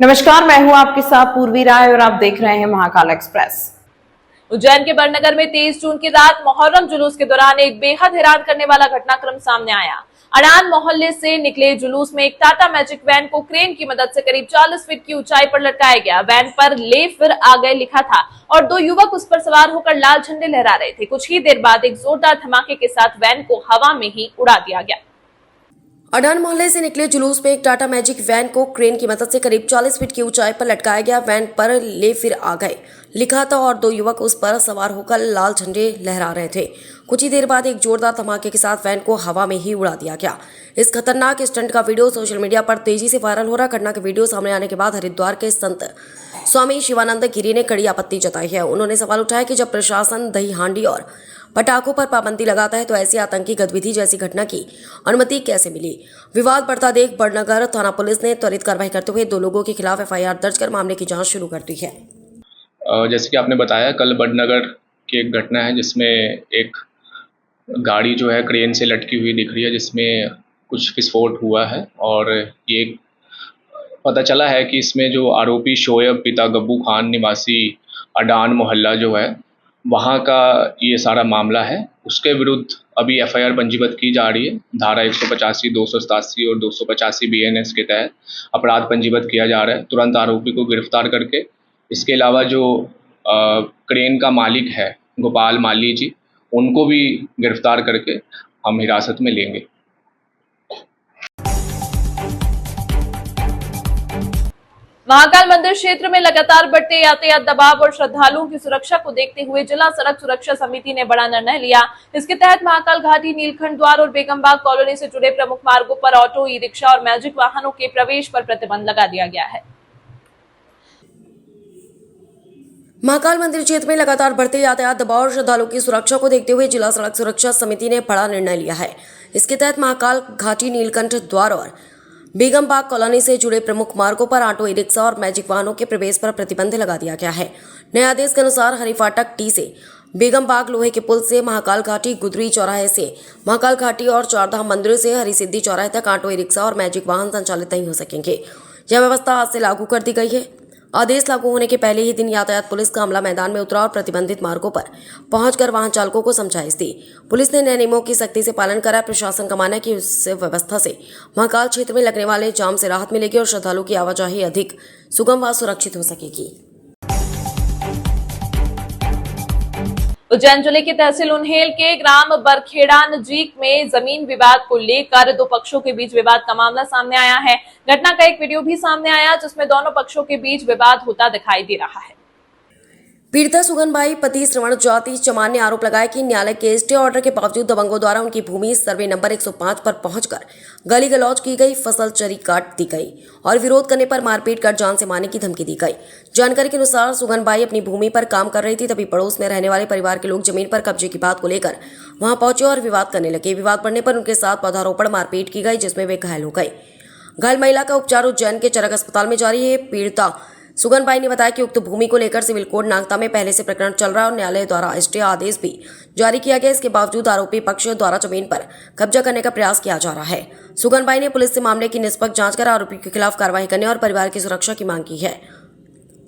नमस्कार, मैं हूं आपके साथ पूर्वी राय और आप देख रहे हैं महाकाल एक्सप्रेस। उज्जैन के बड़नगर में 23 जून की रात मुहर्रम जुलूस के दौरान एक बेहद हैरान करने वाला घटनाक्रम सामने आया। अडान मोहल्ले से निकले जुलूस में एक टाटा मैजिक वैन को क्रेन की मदद से करीब 40 फीट की ऊंचाई पर लटकाया गया। वैन पर ले फिर आ गए लिखा था और दो युवक उस पर सवार होकर लाल झंडे लहरा रहे थे। कुछ ही देर बाद एक जोरदार धमाके के साथ वैन को हवा में ही उड़ा दिया गया। अडान मोहल्ले से निकले जुलूस में एक टाटा मैजिक वैन को क्रेन की मदद से करीब 40 फीट की ऊंचाई पर लटकाया गया। वैन पर ले फिर आ गए लिखा था और दो युवक उस पर सवार होकर लाल झंडे लहरा रहे थे। कुछ ही देर बाद एक जोरदार धमाके के साथ वैन को हवा में ही उड़ा दिया गया। इस खतरनाक स्टंट का वीडियो सोशल मीडिया पर तेजी से वायरल हो रहा। घटना के वीडियो सामने आने के बाद हरिद्वार के संत स्वामी शिवानंद गिरी ने कड़ी आपत्ति जताई है। उन्होंने सवाल उठाया कि जब प्रशासन दही हांडी और पटाखों पर पाबंदी लगाता है तो ऐसी आतंकी गतिविधि जैसी घटना की अनुमति कैसे मिली। विवाद बढ़ता देख बड़नगर थाना पुलिस ने त्वरित कार्रवाई करते हुए दो लोगों के खिलाफ एफआईआर दर्ज कर मामले की जांच शुरू कर दी है। जैसे कि आपने बताया, कल बड़नगर की एक घटना है जिसमें एक गाड़ी जो है क्रेन से लटकी हुई दिख रही है, जिसमें कुछ विस्फोट हुआ है और ये पता चला है कि इसमें जो आरोपी शोएब पिता गब्बू खान निवासी अडान मोहल्ला जो है वहाँ का ये सारा मामला है। उसके विरुद्ध अभी एफआईआर पंजीबद्ध की जा रही है। धारा 185, 287 और 285 बीएनएस के तहत अपराध पंजीबद्ध किया जा रहा है, तुरंत आरोपी को गिरफ्तार करके। इसके अलावा जो क्रेन का मालिक है गोपाल माली जी, उनको भी गिरफ्तार करके हम हिरासत में लेंगे। महाकाल मंदिर क्षेत्र में लगातार बढ़ते यातायात दबाव और श्रद्धालुओं की सुरक्षा को देखते हुए जिला सड़क सुरक्षा समिति ने बड़ा निर्णय लिया। इसके तहत महाकाल घाटी, नीलखंड द्वार और बेगमबाग कॉलोनी से जुड़े प्रमुख मार्गों पर ऑटो, ई रिक्शा और मैजिक वाहनों के प्रवेश पर प्रतिबंध लगा दिया गया है। महाकाल मंदिर क्षेत्र में लगातार बढ़ते यातायात दबाव और श्रद्धालुओं की सुरक्षा को देखते हुए जिला सड़क सुरक्षा समिति ने बड़ा निर्णय लिया है। इसके तहत महाकाल घाटी, नीलकंठ द्वार और बेगमबाग कॉलोनी से जुड़े प्रमुख मार्गों पर ऑटो, ई रिक्शा और मैजिक वाहनों के प्रवेश पर प्रतिबंध लगा दिया गया है। नए आदेश के अनुसार हरिफाटक टी से बेगमबाग, लोहे के पुल से महाकाल घाटी, गुदरी चौराहे से महाकाल घाटी और चारधाम मंदिर से हरिसिद्धि चौराहे तक ऑटो, ई रिक्शा और मैजिक वाहन संचालित नहीं हो सकेंगे। यह व्यवस्था आज से लागू कर दी गई है। आदेश लागू होने के पहले ही दिन यातायात पुलिस का अमला मैदान में उतरा और प्रतिबंधित मार्गों पर पहुंचकर वाहन चालकों को समझाइश दी। पुलिस ने नए नियमों की सख्ती से पालन करा। प्रशासन का मानना है कि इस व्यवस्था से महाकाल क्षेत्र में लगने वाले जाम से राहत मिलेगी और श्रद्धालुओं की आवाजाही अधिक सुगम व सुरक्षित हो सकेगी। उज्जैन जिले की तहसील उन्हेल के ग्राम बरखेड़ा नजीक में जमीन विवाद को लेकर दो पक्षों के बीच विवाद का मामला सामने आया है। घटना का एक वीडियो भी सामने आया जिसमें दोनों पक्षों के बीच विवाद होता दिखाई दे रहा है। पीड़िता सुगनबाई पति श्रवण ज्योति चौहान ने आरोप लगाया कि न्यायालय के स्टे ऑर्डर के बावजूद दबंगों द्वारा उनकी भूमि सर्वे नंबर 105 पर पहुंचकर गाली गलौज की गई, फसल चरी काट दी गई और विरोध करने पर मारपीट कर जान से मारने की धमकी दी गई। जानकारी के अनुसार सुगनबाई अपनी भूमि पर काम कर रही थी, तभी पड़ोस में रहने वाले परिवार के लोग जमीन पर कब्जे की बात को लेकर वहां पहुंचे और विवाद करने लगे। विवाद बढ़ने पर उनके साथ पौधारोपण मारपीट की गई, जिसमें वे घायल हो गए। घायल महिला का उपचार उज्जैन के चरक अस्पताल में जारी है। पीड़िता सुगनबाई ने बताया कि उक्त भूमि को लेकर सिविल कोर्ट नागता में पहले से प्रकरण चल रहा है और न्यायालय द्वारा स्टे आदेश भी जारी किया गया। इसके बावजूद आरोपी पक्ष द्वारा जमीन पर कब्जा करने का प्रयास किया जा रहा है। सुगनबाई ने पुलिस से मामले की निष्पक्ष जांच कर आरोपी के खिलाफ कार्रवाई करने और परिवार की सुरक्षा की मांग की है।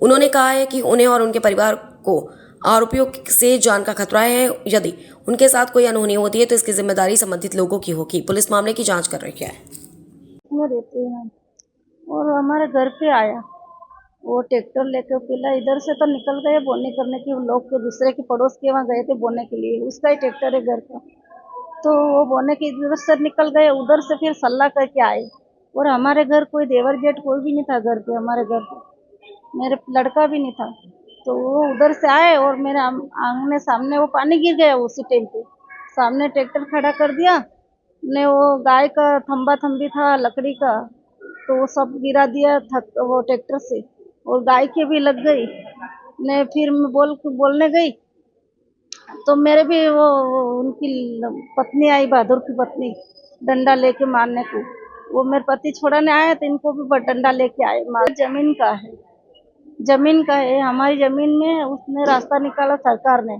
उन्होंने कहा है कि उन्हें और उनके परिवार को आरोपियों से जान का खतरा है। यदि उनके साथ कोई अनहोनी होती है तो इसकी जिम्मेदारी संबंधित लोगों की होगी। पुलिस मामले की जाँच कर रही है। और हमारे घर पे आया, वो ट्रैक्टर लेकर पहला इधर से तो निकल गए बोने करने के लोग के, दूसरे के पड़ोस के वहाँ गए थे बोने के लिए। उसका ही ट्रैक्टर है घर का, तो वो बोने के इधर से निकल गए, उधर से फिर सल्ला करके आए। और हमारे घर कोई देवर जेठ कोई भी नहीं था घर पे, हमारे घर पे मेरे लड़का भी नहीं था। तो वो उधर से आए और मेरे आंगने सामने वो पानी गिर गया। उसी टाइम पे सामने ट्रैक्टर खड़ा कर दिया ने, वो गाय का थम्बा थम्बी था लकड़ी का, तो वो सब गिरा दिया वो ट्रैक्टर से, और गाय के भी लग गई ने। फिर मैं बोलने गई तो मेरे भी वो उनकी पत्नी आई, बहादुर की पत्नी, डंडा लेके मारने को। वो मेरे पति छोड़ाने आए तो इनको भी डंडा लेके आए मार। जमीन का है हमारी जमीन में। उसने रास्ता निकाला सरकार ने,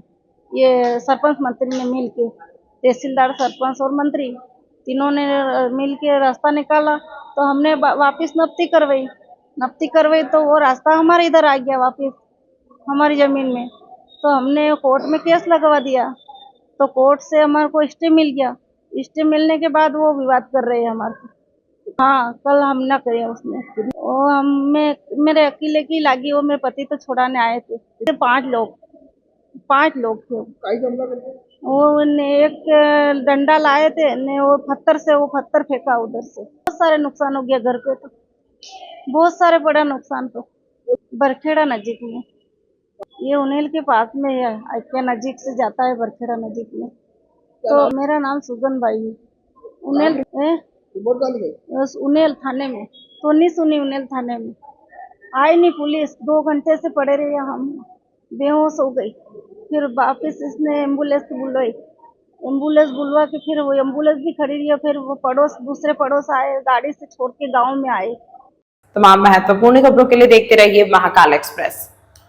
ये सरपंच मंत्री ने मिल के, तहसीलदार, सरपंच और मंत्री तीनों ने मिल के रास्ता निकाला। तो हमने वापिस नफ्ती करवाई नफ्ती करवाई तो वो रास्ता हमारे इधर आ गया वापस हमारी जमीन में। तो हमने कोर्ट में केस लगवा दिया, तो कोर्ट से हमारे को स्टे मिल गया। स्टे मिलने के बाद वो विवाद कर रहे हैं हमारे को। हाँ, कल हमला करे उसने। वो हमें मेरे अकेले की लागी, वो मेरे पति तो छुड़ाने आए थे। 5 लोग थे। वो ने एक डंडा लाए थे ने वो पत्थर फेंका उधर से। बहुत सारे नुकसान हो गया घर पे, तो बहुत सारे पड़ा नुकसान। तो बरखेड़ा नजीक में, ये उनेल के पास में है, के नजीक से जाता है बरखेड़ा नजीक में। तो मेरा नाम सुगन बाई है। उनेल उनेल थाने में, तो नहीं सुनी उनेल थाने में। आई नहीं पुलिस, 2 घंटे से पड़े रहे, हम बेहोश हो गई। फिर वापिस इसने एम्बुलेंस बुलाई, एम्बुलेंस बुलवा के फिर वो एम्बुलेंस भी खड़ी रही है। फिर वो दूसरे पड़ोस आए, गाड़ी से छोड़ के गाँव में आए। तमाम महत्वपूर्ण खबरों के लिए देखते रहिए महाकाल एक्सप्रेस।